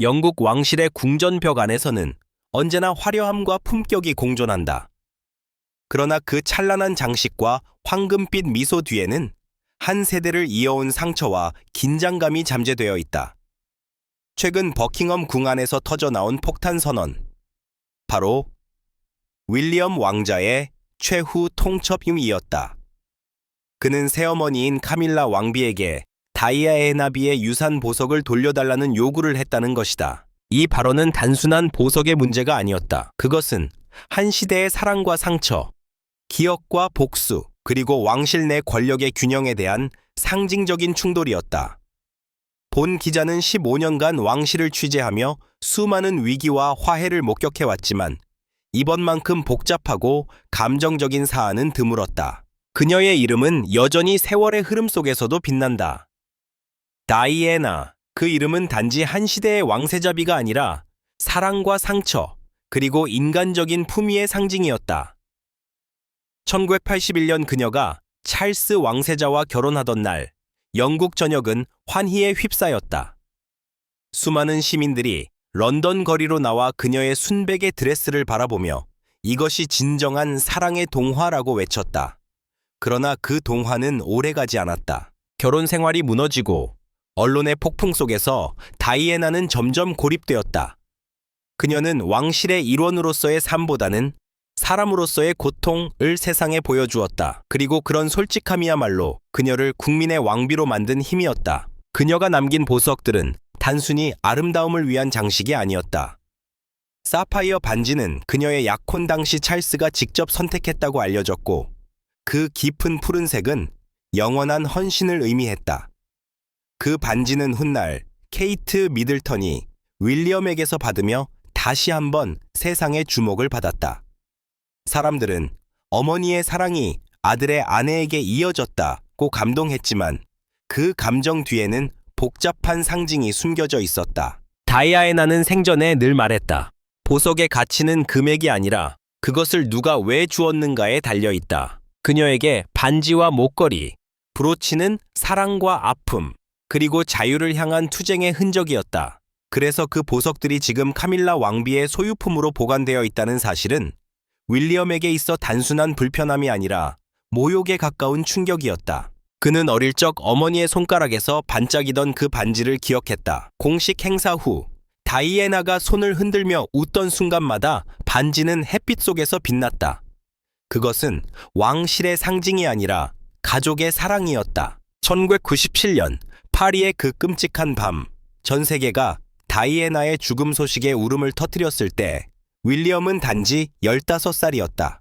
영국 왕실의 궁전벽 안에서는 언제나 화려함과 품격이 공존한다. 그러나 그 찬란한 장식과 황금빛 미소 뒤에는 한 세대를 이어온 상처와 긴장감이 잠재되어 있다. 최근 버킹엄 궁 안에서 터져나온 폭탄 선언. 바로 윌리엄 왕자의 최후 통첩임이었다. 그는 새어머니인 카밀라 왕비에게 다이애나비의 유산 보석을 돌려달라는 요구를 했다는 것이다. 이 발언은 단순한 보석의 문제가 아니었다. 그것은 한 시대의 사랑과 상처, 기억과 복수, 그리고 왕실 내 권력의 균형에 대한 상징적인 충돌이었다. 본 기자는 15년간 왕실을 취재하며 수많은 위기와 화해를 목격해왔지만 이번만큼 복잡하고 감정적인 사안은 드물었다. 그녀의 이름은 여전히 세월의 흐름 속에서도 빛난다. 다이애나, 그 이름은 단지 한 시대의 왕세자비가 아니라 사랑과 상처, 그리고 인간적인 품위의 상징이었다. 1981년 그녀가 찰스 왕세자와 결혼하던 날, 영국 전역은 환희에 휩싸였다. 수많은 시민들이 런던 거리로 나와 그녀의 순백의 드레스를 바라보며 이것이 진정한 사랑의 동화라고 외쳤다. 그러나 그 동화는 오래가지 않았다. 결혼 생활이 무너지고 언론의 폭풍 속에서 다이애나는 점점 고립되었다. 그녀는 왕실의 일원으로서의 삶보다는 사람으로서의 고통을 세상에 보여주었다. 그리고 그런 솔직함이야말로 그녀를 국민의 왕비로 만든 힘이었다. 그녀가 남긴 보석들은 단순히 아름다움을 위한 장식이 아니었다. 사파이어 반지는 그녀의 약혼 당시 찰스가 직접 선택했다고 알려졌고, 그 깊은 푸른색은 영원한 헌신을 의미했다. 그 반지는 훗날 케이트 미들턴이 윌리엄에게서 받으며 다시 한번 세상의 주목을 받았다. 사람들은 어머니의 사랑이 아들의 아내에게 이어졌다고 감동했지만 그 감정 뒤에는 복잡한 상징이 숨겨져 있었다. 다이애나는 생전에 늘 말했다. 보석의 가치는 금액이 아니라 그것을 누가 왜 주었는가에 달려있다. 그녀에게 반지와 목걸이, 브로치는 사랑과 아픔, 그리고 자유를 향한 투쟁의 흔적이었다. 그래서 그 보석들이 지금 카밀라 왕비의 소유품으로 보관되어 있다는 사실은 윌리엄에게 있어 단순한 불편함이 아니라 모욕에 가까운 충격이었다. 그는 어릴 적 어머니의 손가락에서 반짝이던 그 반지를 기억했다. 공식 행사 후 다이애나가 손을 흔들며 웃던 순간마다 반지는 햇빛 속에서 빛났다. 그것은 왕실의 상징이 아니라 가족의 사랑이었다. 1997년 파리의 그 끔찍한 밤, 전 세계가 다이애나의 죽음 소식에 울음을 터뜨렸을 때 윌리엄은 단지 15살이었다.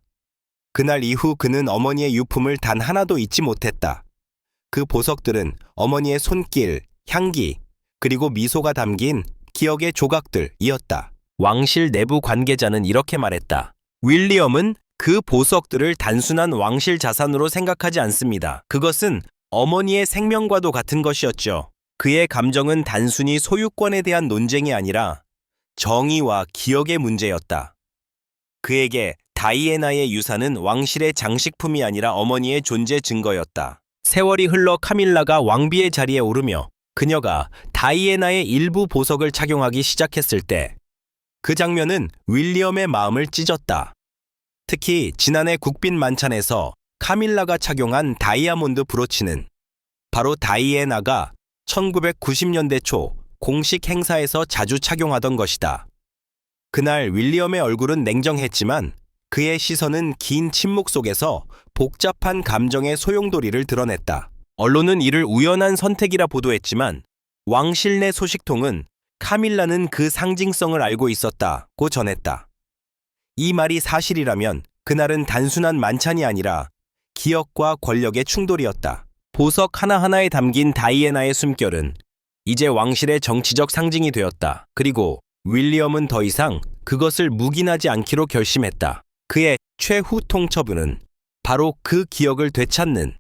그날 이후 그는 어머니의 유품을 단 하나도 잊지 못했다. 그 보석들은 어머니의 손길, 향기, 그리고 미소가 담긴 기억의 조각들이었다. 왕실 내부 관계자는 이렇게 말했다. 윌리엄은 그 보석들을 단순한 왕실 자산으로 생각하지 않습니다. 그것은 어머니의 생명과도 같은 것이었죠. 그의 감정은 단순히 소유권에 대한 논쟁이 아니라 정의와 기억의 문제였다. 그에게 다이애나의 유산은 왕실의 장식품이 아니라 어머니의 존재 증거였다. 세월이 흘러 카밀라가 왕비의 자리에 오르며 그녀가 다이애나의 일부 보석을 착용하기 시작했을 때 그 장면은 윌리엄의 마음을 찢었다. 특히 지난해 국빈 만찬에서 카밀라가 착용한 다이아몬드 브로치는 바로 다이애나가 1990년대 초 공식 행사에서 자주 착용하던 것이다. 그날 윌리엄의 얼굴은 냉정했지만 그의 시선은 긴 침묵 속에서 복잡한 감정의 소용돌이를 드러냈다. 언론은 이를 우연한 선택이라 보도했지만 왕실 내 소식통은 카밀라는 그 상징성을 알고 있었다고 전했다. 이 말이 사실이라면 그날은 단순한 만찬이 아니라 기억과 권력의 충돌이었다. 보석 하나하나에 담긴 다이애나의 숨결은 이제 왕실의 정치적 상징이 되었다. 그리고 윌리엄은 더 이상 그것을 묵인하지 않기로 결심했다. 그의 최후 통첩은 바로 그 기억을 되찾는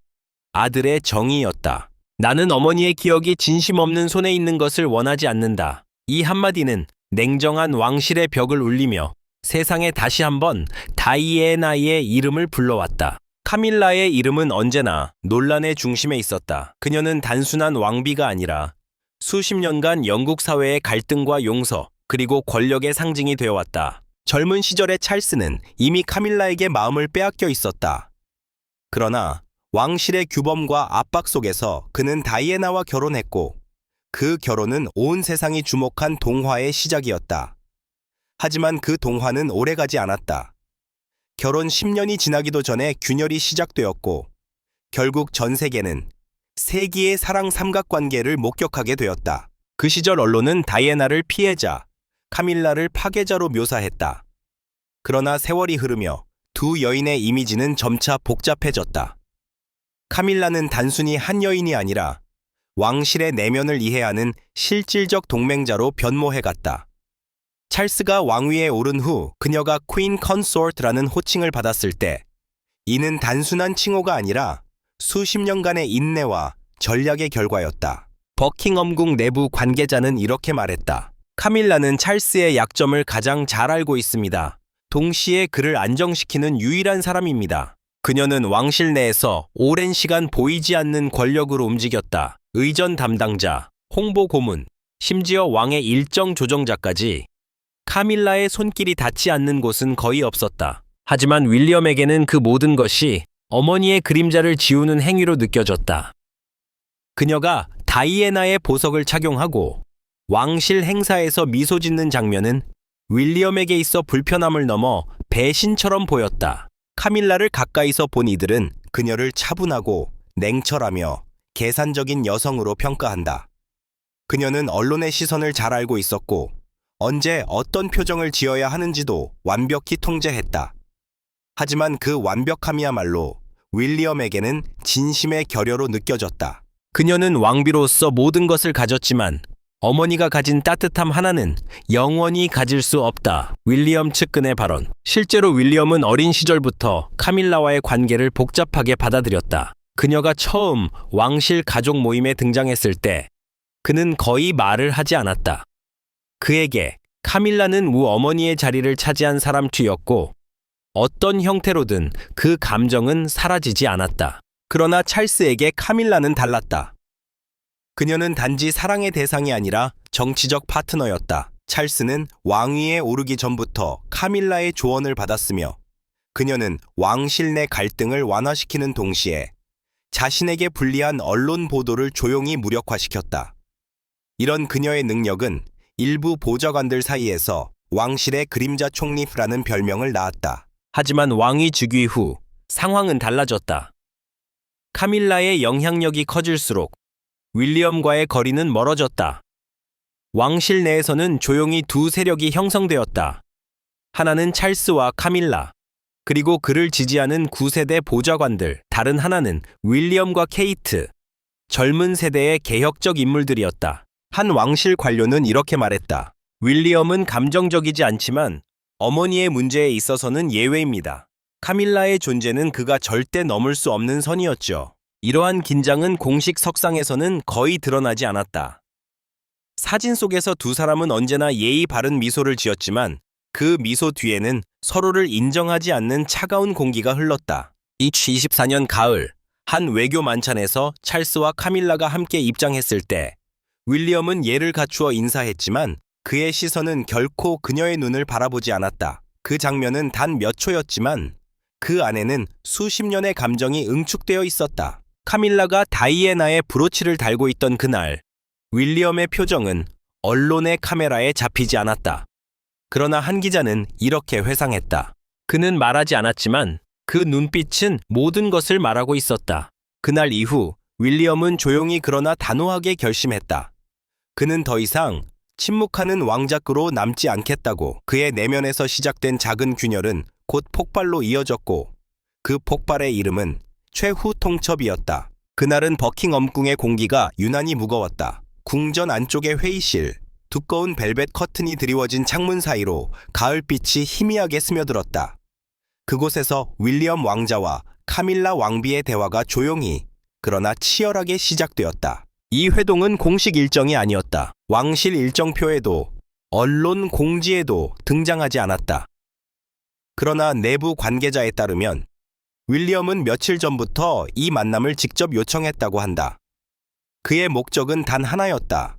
아들의 정의였다. 나는 어머니의 기억이 진심 없는 손에 있는 것을 원하지 않는다. 이 한마디는 냉정한 왕실의 벽을 울리며 세상에 다시 한번 다이애나의 이름을 불러왔다. 카밀라의 이름은 언제나 논란의 중심에 있었다. 그녀는 단순한 왕비가 아니라 수십 년간 영국 사회의 갈등과 용서, 그리고 권력의 상징이 되어왔다. 젊은 시절의 찰스는 이미 카밀라에게 마음을 빼앗겨 있었다. 그러나 왕실의 규범과 압박 속에서 그는 다이애나와 결혼했고, 그 결혼은 온 세상이 주목한 동화의 시작이었다. 하지만 그 동화는 오래가지 않았다. 결혼 10년이 지나기도 전에 균열이 시작되었고, 결국 전 세계는 세기의 사랑 삼각관계를 목격하게 되었다. 그 시절 언론은 다이애나를 피해자, 카밀라를 파괴자로 묘사했다. 그러나 세월이 흐르며 두 여인의 이미지는 점차 복잡해졌다. 카밀라는 단순히 한 여인이 아니라 왕실의 내면을 이해하는 실질적 동맹자로 변모해갔다. 찰스가 왕위에 오른 후 그녀가 퀸 컨소트라는 호칭을 받았을 때, 이는 단순한 칭호가 아니라 수십 년간의 인내와 전략의 결과였다. 버킹엄궁 내부 관계자는 이렇게 말했다. 카밀라는 찰스의 약점을 가장 잘 알고 있습니다. 동시에 그를 안정시키는 유일한 사람입니다. 그녀는 왕실 내에서 오랜 시간 보이지 않는 권력으로 움직였다. 의전 담당자, 홍보 고문, 심지어 왕의 일정 조정자까지. 카밀라의 손길이 닿지 않는 곳은 거의 없었다. 하지만 윌리엄에게는 그 모든 것이 어머니의 그림자를 지우는 행위로 느껴졌다. 그녀가 다이애나의 보석을 착용하고 왕실 행사에서 미소 짓는 장면은 윌리엄에게 있어 불편함을 넘어 배신처럼 보였다. 카밀라를 가까이서 본 이들은 그녀를 차분하고 냉철하며 계산적인 여성으로 평가한다. 그녀는 언론의 시선을 잘 알고 있었고, 언제 어떤 표정을 지어야 하는지도 완벽히 통제했다. 하지만 그 완벽함이야말로 윌리엄에게는 진심의 결여로 느껴졌다. 그녀는 왕비로서 모든 것을 가졌지만 어머니가 가진 따뜻함 하나는 영원히 가질 수 없다. 윌리엄 측근의 발언. 실제로 윌리엄은 어린 시절부터 카밀라와의 관계를 복잡하게 받아들였다. 그녀가 처음 왕실 가족 모임에 등장했을 때 그는 거의 말을 하지 않았다. 그에게 카밀라는 우 어머니의 자리를 차지한 사람투였고, 어떤 형태로든 그 감정은 사라지지 않았다. 그러나 찰스에게 카밀라는 달랐다. 그녀는 단지 사랑의 대상이 아니라 정치적 파트너였다. 찰스는 왕위에 오르기 전부터 카밀라의 조언을 받았으며, 그녀는 왕실 내 갈등을 완화시키는 동시에 자신에게 불리한 언론 보도를 조용히 무력화시켰다. 이런 그녀의 능력은 일부 보좌관들 사이에서 왕실의 그림자 총리라는 별명을 낳았다. 하지만 왕위 즉위 후 상황은 달라졌다. 카밀라의 영향력이 커질수록 윌리엄과의 거리는 멀어졌다. 왕실 내에서는 조용히 두 세력이 형성되었다. 하나는 찰스와 카밀라, 그리고 그를 지지하는 9세대 보좌관들, 다른 하나는 윌리엄과 케이트, 젊은 세대의 개혁적 인물들이었다. 한 왕실 관료는 이렇게 말했다. 윌리엄은 감정적이지 않지만 어머니의 문제에 있어서는 예외입니다. 카밀라의 존재는 그가 절대 넘을 수 없는 선이었죠. 이러한 긴장은 공식 석상에서는 거의 드러나지 않았다. 사진 속에서 두 사람은 언제나 예의 바른 미소를 지었지만 그 미소 뒤에는 서로를 인정하지 않는 차가운 공기가 흘렀다. 2024년 가을, 한 외교 만찬에서 찰스와 카밀라가 함께 입장했을 때 윌리엄은 예를 갖추어 인사했지만 그의 시선은 결코 그녀의 눈을 바라보지 않았다. 그 장면은 단 몇 초였지만 그 안에는 수십 년의 감정이 응축되어 있었다. 카밀라가 다이애나의 브로치를 달고 있던 그날, 윌리엄의 표정은 언론의 카메라에 잡히지 않았다. 그러나 한 기자는 이렇게 회상했다. 그는 말하지 않았지만 그 눈빛은 모든 것을 말하고 있었다. 그날 이후 윌리엄은 조용히 그러나 단호하게 결심했다. 그는 더 이상 침묵하는 왕자꾸로 남지 않겠다고. 그의 내면에서 시작된 작은 균열은 곧 폭발로 이어졌고, 그 폭발의 이름은 최후 통첩이었다. 그날은 버킹엄궁의 공기가 유난히 무거웠다. 궁전 안쪽의 회의실, 두꺼운 벨벳 커튼이 드리워진 창문 사이로 가을빛이 희미하게 스며들었다. 그곳에서 윌리엄 왕자와 카밀라 왕비의 대화가 조용히 그러나 치열하게 시작되었다. 이 회동은 공식 일정이 아니었다. 왕실 일정표에도 언론 공지에도 등장하지 않았다. 그러나 내부 관계자에 따르면 윌리엄은 며칠 전부터 이 만남을 직접 요청했다고 한다. 그의 목적은 단 하나였다.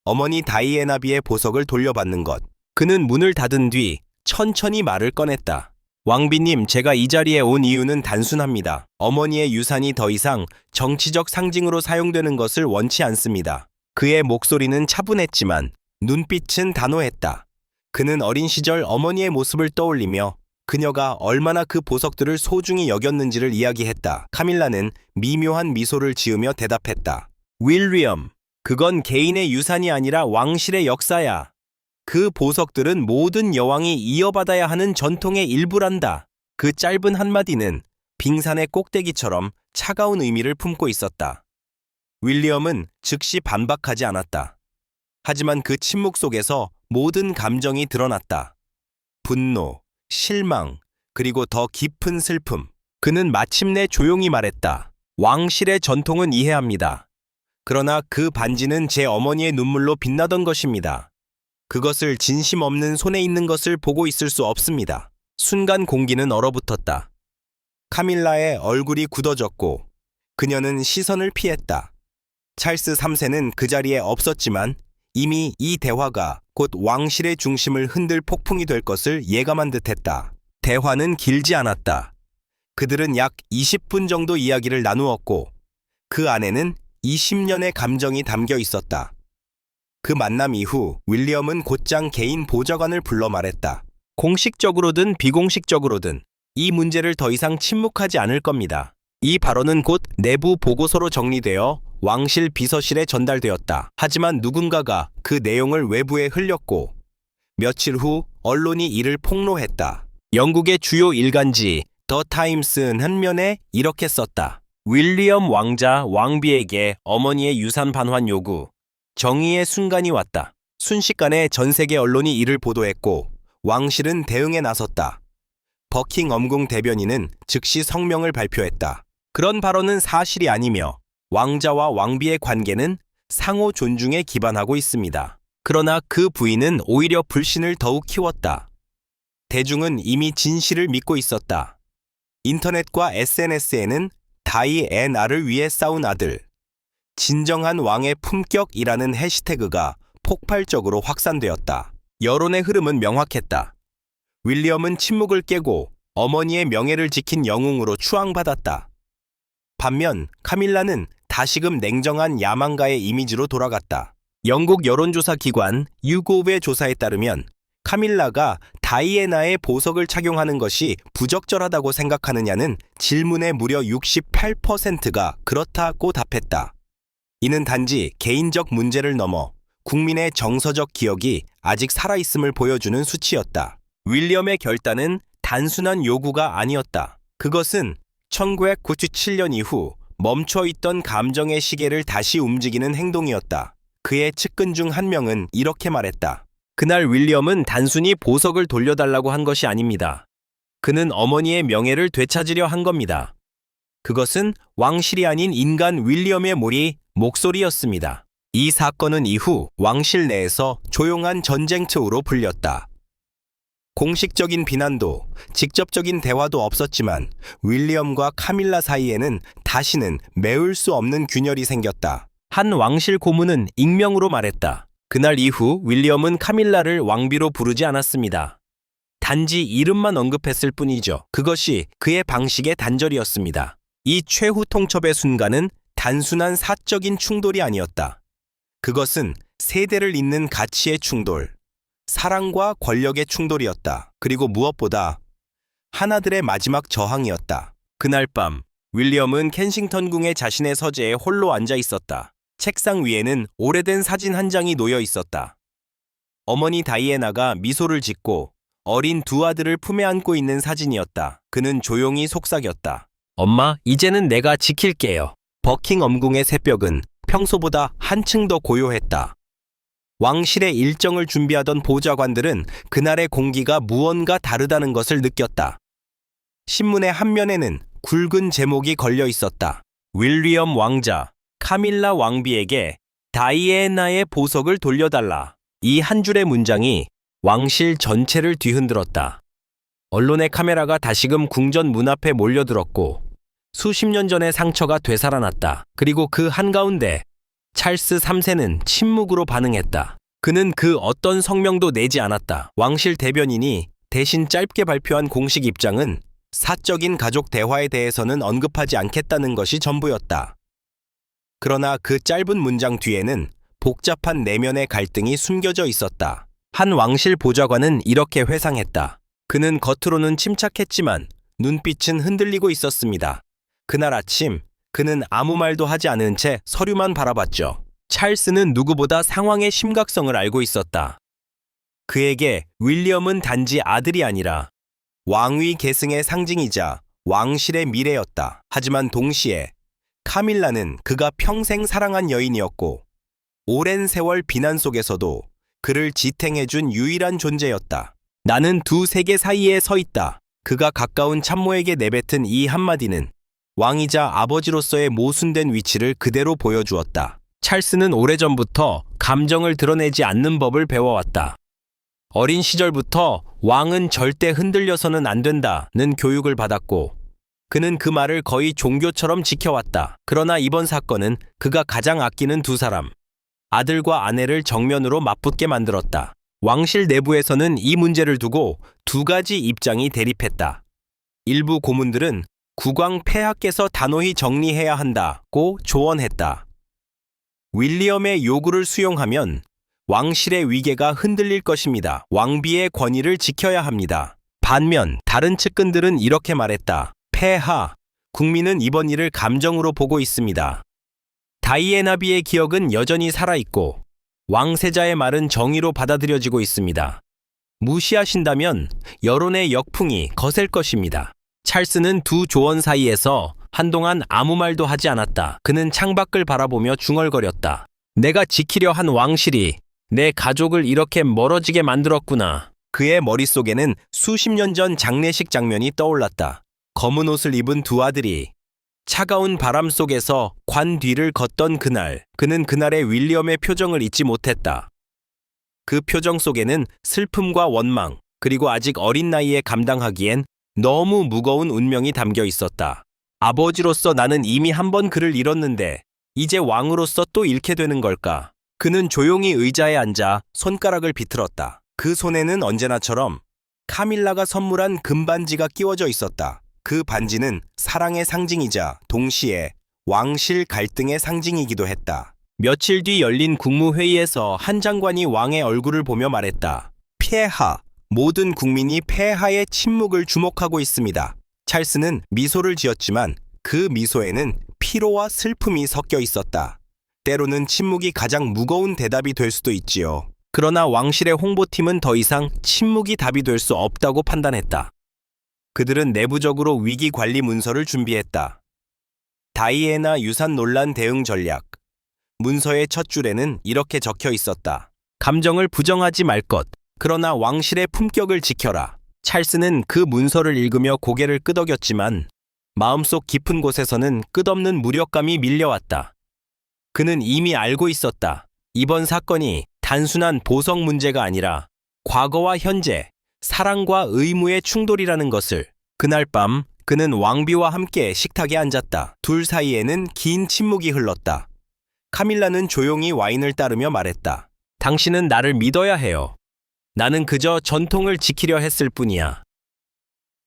어머니 다이애나비의 보석을 돌려받는 것. 그는 문을 닫은 뒤 천천히 말을 꺼냈다. 왕비님, 제가 이 자리에 온 이유는 단순합니다. 어머니의 유산이 더 이상 정치적 상징으로 사용되는 것을 원치 않습니다. 그의 목소리는 차분했지만 눈빛은 단호했다. 그는 어린 시절 어머니의 모습을 떠올리며 그녀가 얼마나 그 보석들을 소중히 여겼는지를 이야기했다. 카밀라는 미묘한 미소를 지으며 대답했다. 윌리엄, 그건 개인의 유산이 아니라 왕실의 역사야. 그 보석들은 모든 여왕이 이어받아야 하는 전통의 일부란다. 그 짧은 한마디는 빙산의 꼭대기처럼 차가운 의미를 품고 있었다. 윌리엄은 즉시 반박하지 않았다. 하지만 그 침묵 속에서 모든 감정이 드러났다. 분노, 실망, 그리고 더 깊은 슬픔. 그는 마침내 조용히 말했다. 왕실의 전통은 이해합니다. 그러나 그 반지는 제 어머니의 눈물로 빛나던 것입니다. 그것을 진심 없는 손에 있는 것을 보고 있을 수 없습니다. 순간 공기는 얼어붙었다. 카밀라의 얼굴이 굳어졌고 그녀는 시선을 피했다. 찰스 3세는 그 자리에 없었지만 이미 이 대화가 곧 왕실의 중심을 흔들 폭풍이 될 것을 예감한 듯했다. 대화는 길지 않았다. 그들은 약 20분 정도 이야기를 나누었고 그 안에는 20년의 감정이 담겨 있었다. 그 만남 이후 윌리엄은 곧장 개인 보좌관을 불러 말했다. 공식적으로든 비공식적으로든 이 문제를 더 이상 침묵하지 않을 겁니다. 이 발언은 곧 내부 보고서로 정리되어 왕실 비서실에 전달되었다. 하지만 누군가가 그 내용을 외부에 흘렸고 며칠 후 언론이 이를 폭로했다. 영국의 주요 일간지 더 타임스는 한 면에 이렇게 썼다. 윌리엄 왕자 왕비에게 어머니의 유산 반환 요구. 정의의 순간이 왔다. 순식간에 전 세계 언론이 이를 보도했고 왕실은 대응에 나섰다. 버킹엄궁 대변인은 즉시 성명을 발표했다. 그런 발언은 사실이 아니며 왕자와 왕비의 관계는 상호 존중에 기반하고 있습니다. 그러나 그 부인은 오히려 불신을 더욱 키웠다. 대중은 이미 진실을 믿고 있었다. 인터넷과 SNS에는 다이애나를 위해 싸운 아들, 진정한 왕의 품격이라는 해시태그가 폭발적으로 확산되었다. 여론의 흐름은 명확했다. 윌리엄은 침묵을 깨고 어머니의 명예를 지킨 영웅으로 추앙받았다. 반면 카밀라는 다시금 냉정한 야망가의 이미지로 돌아갔다. 영국 여론조사 기관 유고브의 조사에 따르면 카밀라가 다이애나의 보석을 착용하는 것이 부적절하다고 생각하느냐는 질문의 무려 68%가 그렇다고 답했다. 이는 단지 개인적 문제를 넘어 국민의 정서적 기억이 아직 살아있음을 보여주는 수치였다. 윌리엄의 결단은 단순한 요구가 아니었다. 그것은 1997년 이후 멈춰있던 감정의 시계를 다시 움직이는 행동이었다. 그의 측근 중 한 명은 이렇게 말했다. 그날 윌리엄은 단순히 보석을 돌려달라고 한 것이 아닙니다. 그는 어머니의 명예를 되찾으려 한 겁니다. 그것은 왕실이 아닌 인간 윌리엄의 목소리였습니다. 이 사건은 이후 왕실 내에서 조용한 전쟁터로 불렸다. 공식적인 비난도 직접적인 대화도 없었지만 윌리엄과 카밀라 사이에는 다시는 메울 수 없는 균열이 생겼다. 한 왕실 고문은 익명으로 말했다. 그날 이후 윌리엄은 카밀라를 왕비로 부르지 않았습니다. 단지 이름만 언급했을 뿐이죠. 그것이 그의 방식의 단절이었습니다. 이 최후 통첩의 순간은 단순한 사적인 충돌이 아니었다. 그것은 세대를 잇는 가치의 충돌, 사랑과 권력의 충돌이었다. 그리고 무엇보다 하나들의 마지막 저항이었다. 그날 밤 윌리엄은 켄싱턴 궁의 자신의 서재에 홀로 앉아 있었다. 책상 위에는 오래된 사진 한 장이 놓여 있었다. 어머니 다이애나가 미소를 짓고 어린 두 아들을 품에 안고 있는 사진이었다. 그는 조용히 속삭였다. 엄마, 이제는 내가 지킬게요. 버킹엄궁의 새벽은 평소보다 한층 더 고요했다. 왕실의 일정을 준비하던 보좌관들은 그날의 공기가 무언가 다르다는 것을 느꼈다. 신문의 한 면에는 굵은 제목이 걸려 있었다. 윌리엄 왕자, 카밀라 왕비에게 다이애나의 보석을 돌려달라. 이 한 줄의 문장이 왕실 전체를 뒤흔들었다. 언론의 카메라가 다시금 궁전 문 앞에 몰려들었고 수십 년 전의 상처가 되살아났다. 그리고 그 한가운데 찰스 3세는 침묵으로 반응했다. 그는 그 어떤 성명도 내지 않았다. 왕실 대변인이 대신 짧게 발표한 공식 입장은 사적인 가족 대화에 대해서는 언급하지 않겠다는 것이 전부였다. 그러나 그 짧은 문장 뒤에는 복잡한 내면의 갈등이 숨겨져 있었다. 한 왕실 보좌관은 이렇게 회상했다. 그는 겉으로는 침착했지만 눈빛은 흔들리고 있었습니다. 그날 아침 그는 아무 말도 하지 않은 채 서류만 바라봤죠. 찰스는 누구보다 상황의 심각성을 알고 있었다. 그에게 윌리엄은 단지 아들이 아니라 왕위 계승의 상징이자 왕실의 미래였다. 하지만 동시에 카밀라는 그가 평생 사랑한 여인이었고 오랜 세월 비난 속에서도 그를 지탱해준 유일한 존재였다. 나는 두 세계 사이에 서 있다. 그가 가까운 참모에게 내뱉은 이 한마디는 왕이자 아버지로서의 모순된 위치를 그대로 보여주었다. 찰스는 오래전부터 감정을 드러내지 않는 법을 배워왔다. 어린 시절부터 왕은 절대 흔들려서는 안 된다는 교육을 받았고 그는 그 말을 거의 종교처럼 지켜왔다. 그러나 이번 사건은 그가 가장 아끼는 두 사람, 아들과 아내를 정면으로 맞붙게 만들었다. 왕실 내부에서는 이 문제를 두고 두 가지 입장이 대립했다. 일부 고문들은 국왕 폐하께서 단호히 정리해야 한다고 조언했다. 윌리엄의 요구를 수용하면 왕실의 위계가 흔들릴 것입니다. 왕비의 권위를 지켜야 합니다. 반면 다른 측근들은 이렇게 말했다. 폐하, 국민은 이번 일을 감정으로 보고 있습니다. 다이애나비의 기억은 여전히 살아있고 왕세자의 말은 정의로 받아들여지고 있습니다. 무시하신다면 여론의 역풍이 거셀 것입니다. 찰스는 두 조언 사이에서 한동안 아무 말도 하지 않았다. 그는 창밖을 바라보며 중얼거렸다. 내가 지키려 한 왕실이 내 가족을 이렇게 멀어지게 만들었구나. 그의 머릿속에는 수십 년 전 장례식 장면이 떠올랐다. 검은 옷을 입은 두 아들이 차가운 바람 속에서 관 뒤를 걷던 그날, 그는 그날의 윌리엄의 표정을 잊지 못했다. 그 표정 속에는 슬픔과 원망, 그리고 아직 어린 나이에 감당하기엔 너무 무거운 운명이 담겨 있었다. 아버지로서 나는 이미 한 번 그를 잃었는데 이제 왕으로서 또 잃게 되는 걸까? 그는 조용히 의자에 앉아 손가락을 비틀었다. 그 손에는 언제나처럼 카밀라가 선물한 금반지가 끼워져 있었다. 그 반지는 사랑의 상징이자 동시에 왕실 갈등의 상징이기도 했다. 며칠 뒤 열린 국무회의에서 한 장관이 왕의 얼굴을 보며 말했다. 폐하, 모든 국민이 폐하의 침묵을 주목하고 있습니다. 찰스는 미소를 지었지만 그 미소에는 피로와 슬픔이 섞여 있었다. 때로는 침묵이 가장 무거운 대답이 될 수도 있지요. 그러나 왕실의 홍보팀은 더 이상 침묵이 답이 될 수 없다고 판단했다. 그들은 내부적으로 위기 관리 문서를 준비했다. 다이애나 유산 논란 대응 전략. 문서의 첫 줄에는 이렇게 적혀 있었다. 감정을 부정하지 말 것. 그러나 왕실의 품격을 지켜라. 찰스는 그 문서를 읽으며 고개를 끄덕였지만 마음속 깊은 곳에서는 끝없는 무력감이 밀려왔다. 그는 이미 알고 있었다. 이번 사건이 단순한 보석 문제가 아니라 과거와 현재, 사랑과 의무의 충돌이라는 것을. 그날 밤 그는 왕비와 함께 식탁에 앉았다. 둘 사이에는 긴 침묵이 흘렀다. 카밀라는 조용히 와인을 따르며 말했다. 당신은 나를 믿어야 해요. 나는 그저 전통을 지키려 했을 뿐이야.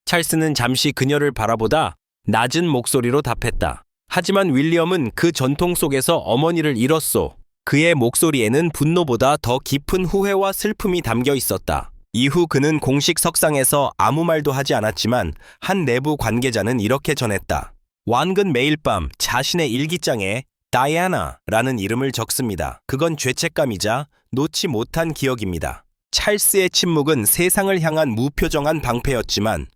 찰스는 잠시 그녀를 바라보다 낮은 목소리로 답했다. 하지만 윌리엄은 그 전통 속에서 어머니를 잃었소. 그의 목소리에는 분노보다 더 깊은 후회와 슬픔이 담겨 있었다. 이후 그는 공식 석상에서 아무 말도 하지 않았지만 한 내부 관계자는 이렇게 전했다. 왕은 매일 밤 자신의 일기장에 다이애나라는 이름을 적습니다. 그건 죄책감이자 놓지 못한 기억입니다. 찰스의 침묵은 세상을 향한 무표정한 방패였지만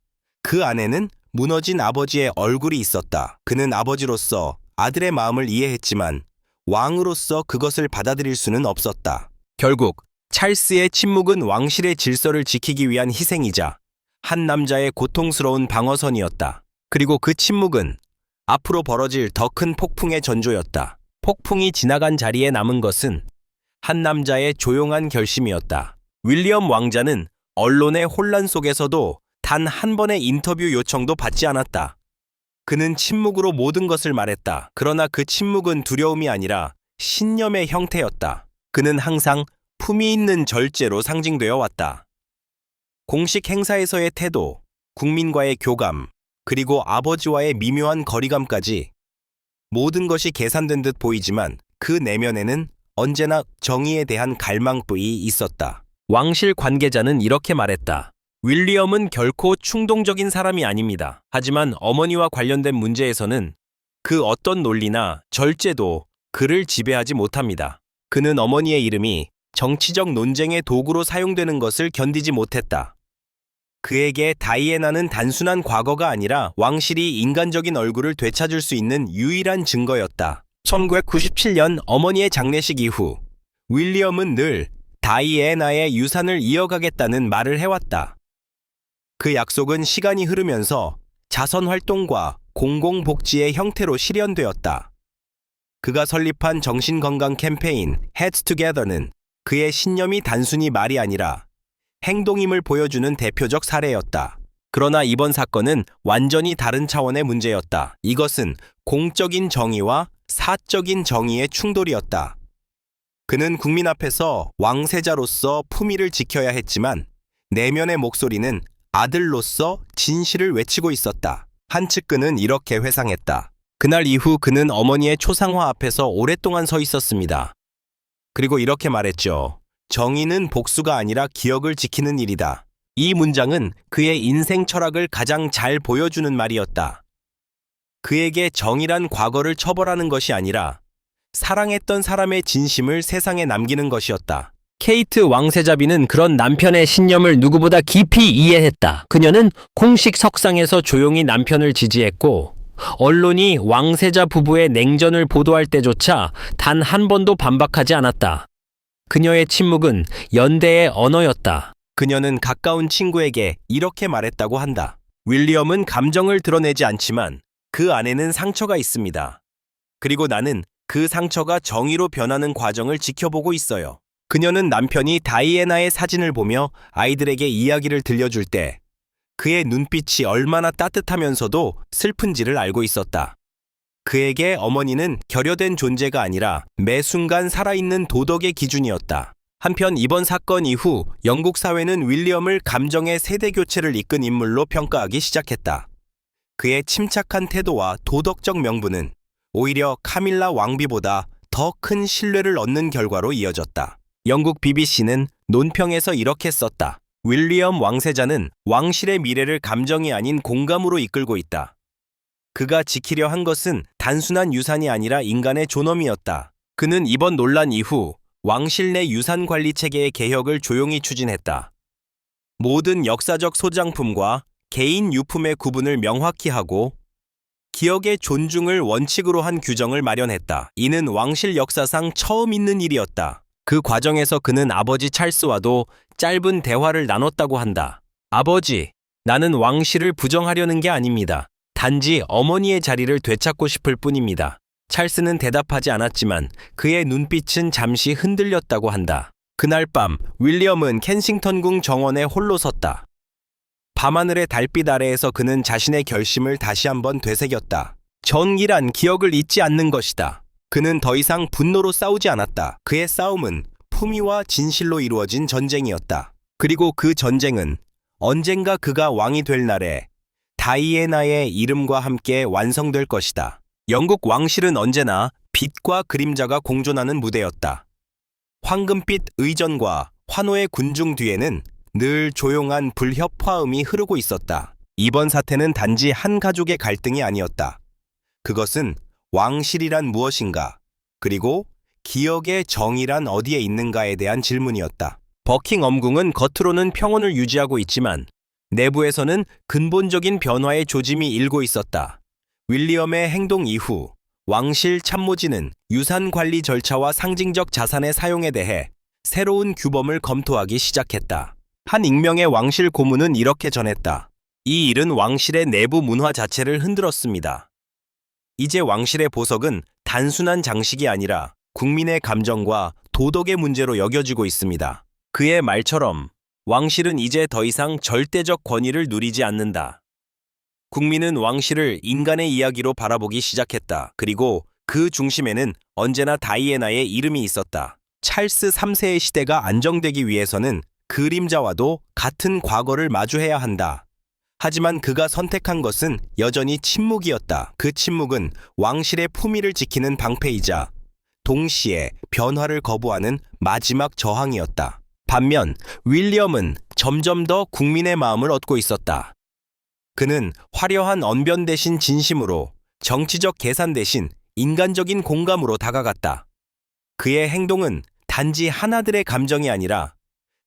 그 안에는 무너진 아버지의 얼굴이 있었다. 그는 아버지로서 아들의 마음을 이해했지만 왕으로서 그것을 받아들일 수는 없었다. 결국 찰스의 침묵은 왕실의 질서를 지키기 위한 희생이자 한 남자의 고통스러운 방어선이었다. 그리고 그 침묵은 앞으로 벌어질 더 큰 폭풍의 전조였다. 폭풍이 지나간 자리에 남은 것은 한 남자의 조용한 결심이었다. 윌리엄 왕자는 언론의 혼란 속에서도 단 한 번의 인터뷰 요청도 받지 않았다. 그는 침묵으로 모든 것을 말했다. 그러나 그 침묵은 두려움이 아니라 신념의 형태였다. 그는 항상 품위 있는 절제로 상징되어 왔다. 공식 행사에서의 태도, 국민과의 교감, 그리고 아버지와의 미묘한 거리감까지 모든 것이 계산된 듯 보이지만 그 내면에는 언제나 정의에 대한 갈망뿐이 있었다. 왕실 관계자는 이렇게 말했다. 윌리엄은 결코 충동적인 사람이 아닙니다. 하지만 어머니와 관련된 문제에서는 그 어떤 논리나 절제도 그를 지배하지 못합니다. 그는 어머니의 이름이 정치적 논쟁의 도구로 사용되는 것을 견디지 못했다. 그에게 다이애나는 단순한 과거가 아니라 왕실이 인간적인 얼굴을 되찾을 수 있는 유일한 증거였다. 1997년 어머니의 장례식 이후 윌리엄은 늘 다이애나의 유산을 이어가겠다는 말을 해왔다. 그 약속은 시간이 흐르면서 자선 활동과 공공복지의 형태로 실현되었다. 그가 설립한 정신건강 캠페인 Heads Together는 그의 신념이 단순히 말이 아니라 행동임을 보여주는 대표적 사례였다. 그러나 이번 사건은 완전히 다른 차원의 문제였다. 이것은 공적인 정의와 사적인 정의의 충돌이었다. 그는 국민 앞에서 왕세자로서 품위를 지켜야 했지만 내면의 목소리는 아들로서 진실을 외치고 있었다. 한 측근은 이렇게 회상했다. 그날 이후 그는 어머니의 초상화 앞에서 오랫동안 서 있었습니다. 그리고 이렇게 말했죠. 정의는 복수가 아니라 기억을 지키는 일이다. 이 문장은 그의 인생 철학을 가장 잘 보여주는 말이었다. 그에게 정의란 과거를 처벌하는 것이 아니라 사랑했던 사람의 진심을 세상에 남기는 것이었다. 케이트 왕세자비는 그런 남편의 신념을 누구보다 깊이 이해했다. 그녀는 공식 석상에서 조용히 남편을 지지했고 언론이 왕세자 부부의 냉전을 보도할 때조차 단 한 번도 반박하지 않았다. 그녀의 침묵은 연대의 언어였다. 그녀는 가까운 친구에게 이렇게 말했다고 한다. 윌리엄은 감정을 드러내지 않지만 그 안에는 상처가 있습니다. 그리고 나는 그 상처가 정의로 변하는 과정을 지켜보고 있어요. 그녀는 남편이 다이애나의 사진을 보며 아이들에게 이야기를 들려줄 때 그의 눈빛이 얼마나 따뜻하면서도 슬픈지를 알고 있었다. 그에게 어머니는 결여된 존재가 아니라 매 순간 살아있는 도덕의 기준이었다. 한편 이번 사건 이후 영국 사회는 윌리엄을 감정의 세대 교체를 이끈 인물로 평가하기 시작했다. 그의 침착한 태도와 도덕적 명분은 오히려 카밀라 왕비보다 더 큰 신뢰를 얻는 결과로 이어졌다. 영국 BBC는 논평에서 이렇게 썼다. 윌리엄 왕세자는 왕실의 미래를 감정이 아닌 공감으로 이끌고 있다. 그가 지키려 한 것은 단순한 유산이 아니라 인간의 존엄이었다. 그는 이번 논란 이후 왕실 내 유산 관리 체계의 개혁을 조용히 추진했다. 모든 역사적 소장품과 개인 유품의 구분을 명확히 하고 기억의 존중을 원칙으로 한 규정을 마련했다. 이는 왕실 역사상 처음 있는 일이었다. 그 과정에서 그는 아버지 찰스와도 짧은 대화를 나눴다고 한다. 아버지, 나는 왕실을 부정하려는 게 아닙니다. 단지 어머니의 자리를 되찾고 싶을 뿐입니다. 찰스는 대답하지 않았지만 그의 눈빛은 잠시 흔들렸다고 한다. 그날 밤 윌리엄은 켄싱턴궁 정원에 홀로 섰다. 밤하늘의 달빛 아래에서 그는 자신의 결심을 다시 한번 되새겼다. 정의란 기억을 잊지 않는 것이다. 그는 더 이상 분노로 싸우지 않았다. 그의 싸움은 품위와 진실로 이루어진 전쟁이었다. 그리고 그 전쟁은 언젠가 그가 왕이 될 날에 다이애나의 이름과 함께 완성될 것이다. 영국 왕실은 언제나 빛과 그림자가 공존하는 무대였다. 황금빛 의전과 환호의 군중 뒤에는 늘 조용한 불협화음이 흐르고 있었다. 이번 사태는 단지 한 가족의 갈등이 아니었다. 그것은 왕실이란 무엇인가, 그리고 기억의 정의란 어디에 있는가에 대한 질문이었다. 버킹엄궁은 겉으로는 평온을 유지하고 있지만 내부에서는 근본적인 변화의 조짐이 일고 있었다. 윌리엄의 행동 이후 왕실 참모진은 유산 관리 절차와 상징적 자산의 사용에 대해 새로운 규범을 검토하기 시작했다. 한 익명의 왕실 고문은 이렇게 전했다. 이 일은 왕실의 내부 문화 자체를 흔들었습니다. 이제 왕실의 보석은 단순한 장식이 아니라 국민의 감정과 도덕의 문제로 여겨지고 있습니다. 그의 말처럼 왕실은 이제 더 이상 절대적 권위를 누리지 않는다. 국민은 왕실을 인간의 이야기로 바라보기 시작했다. 그리고 그 중심에는 언제나 다이애나의 이름이 있었다. 찰스 3세의 시대가 안정되기 위해서는 그림자와도 같은 과거를 마주해야 한다. 하지만 그가 선택한 것은 여전히 침묵이었다. 그 침묵은 왕실의 품위를 지키는 방패이자 동시에 변화를 거부하는 마지막 저항이었다. 반면 윌리엄은 점점 더 국민의 마음을 얻고 있었다. 그는 화려한 언변 대신 진심으로, 정치적 계산 대신 인간적인 공감으로 다가갔다. 그의 행동은 단지 하나들의 감정이 아니라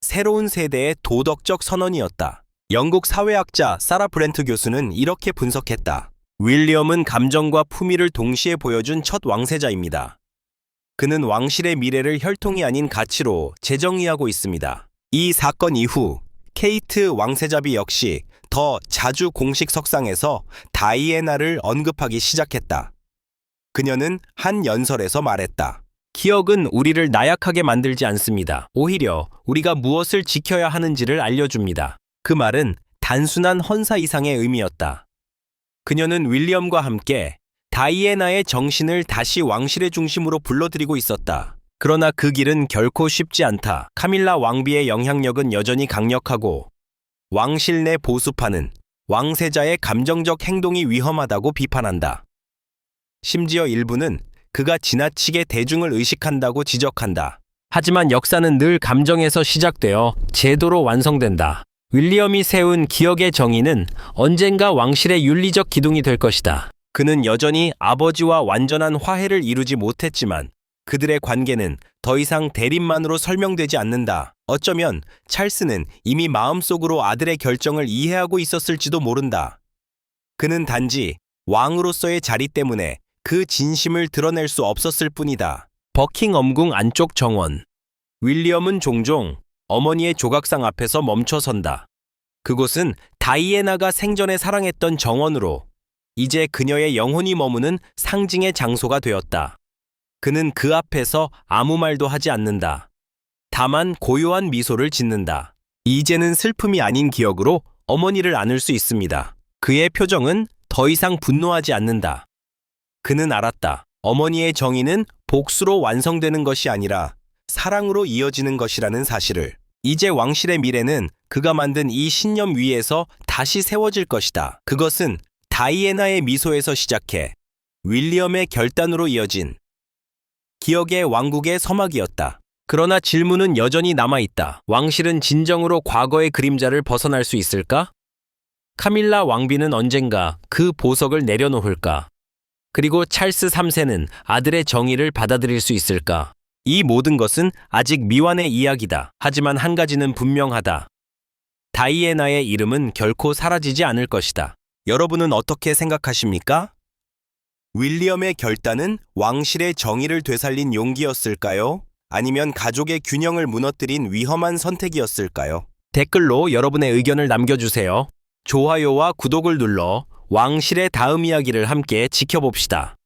새로운 세대의 도덕적 선언이었다. 영국 사회학자 사라 브렌트 교수는 이렇게 분석했다. 윌리엄은 감정과 품위를 동시에 보여준 첫 왕세자입니다. 그는 왕실의 미래를 혈통이 아닌 가치로 재정의하고 있습니다. 이 사건 이후 케이트 왕세자비 역시 더 자주 공식 석상에서 다이애나를 언급하기 시작했다. 그녀는 한 연설에서 말했다. 기억은 우리를 나약하게 만들지 않습니다. 오히려 우리가 무엇을 지켜야 하는지를 알려줍니다. 그 말은 단순한 헌사 이상의 의미였다. 그녀는 윌리엄과 함께 다이애나의 정신을 다시 왕실의 중심으로 불러들이고 있었다. 그러나 그 길은 결코 쉽지 않다. 카밀라 왕비의 영향력은 여전히 강력하고 왕실 내 보수파는 왕세자의 감정적 행동이 위험하다고 비판한다. 심지어 일부는 그가 지나치게 대중을 의식한다고 지적한다. 하지만 역사는 늘 감정에서 시작되어 제도로 완성된다. 윌리엄이 세운 기억의 정의는 언젠가 왕실의 윤리적 기둥이 될 것이다. 그는 여전히 아버지와 완전한 화해를 이루지 못했지만 그들의 관계는 더 이상 대립만으로 설명되지 않는다. 어쩌면 찰스는 이미 마음속으로 아들의 결정을 이해하고 있었을지도 모른다. 그는 단지 왕으로서의 자리 때문에 그 진심을 드러낼 수 없었을 뿐이다. 버킹엄궁 안쪽 정원. 윌리엄은 종종 어머니의 조각상 앞에서 멈춰선다. 그곳은 다이애나가 생전에 사랑했던 정원으로 이제 그녀의 영혼이 머무는 상징의 장소가 되었다. 그는 그 앞에서 아무 말도 하지 않는다. 다만 고요한 미소를 짓는다. 이제는 슬픔이 아닌 기억으로 어머니를 안을 수 있습니다. 그의 표정은 더 이상 분노하지 않는다. 그는 알았다. 어머니의 정의는 복수로 완성되는 것이 아니라 사랑으로 이어지는 것이라는 사실을. 이제 왕실의 미래는 그가 만든 이 신념 위에서 다시 세워질 것이다. 그것은 다이애나의 미소에서 시작해 윌리엄의 결단으로 이어진 기억의 왕국의 서막이었다. 그러나 질문은 여전히 남아있다. 왕실은 진정으로 과거의 그림자를 벗어날 수 있을까? 카밀라 왕비는 언젠가 그 보석을 내려놓을까? 그리고 찰스 3세는 아들의 정의를 받아들일 수 있을까? 이 모든 것은 아직 미완의 이야기다. 하지만 한 가지는 분명하다. 다이애나의 이름은 결코 사라지지 않을 것이다. 여러분은 어떻게 생각하십니까? 윌리엄의 결단은 왕실의 정의를 되살린 용기였을까요? 아니면 가족의 균형을 무너뜨린 위험한 선택이었을까요? 댓글로 여러분의 의견을 남겨주세요. 좋아요와 구독을 눌러 왕실의 다음 이야기를 함께 지켜봅시다.